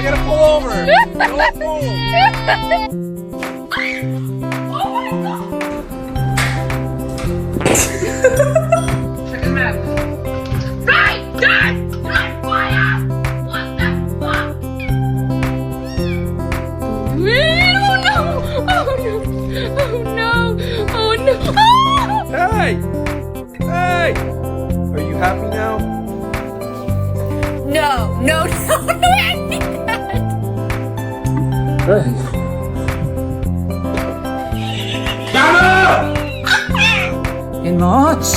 I gotta pull over. Don't move. Check him out. Right! Dad! Dad! Fire! What the fuck? Oh no! Oh no! Oh no! Oh no! Ah! Hey! Hey! Are you happy now? No! No! No! No! I need that! Donna! In March,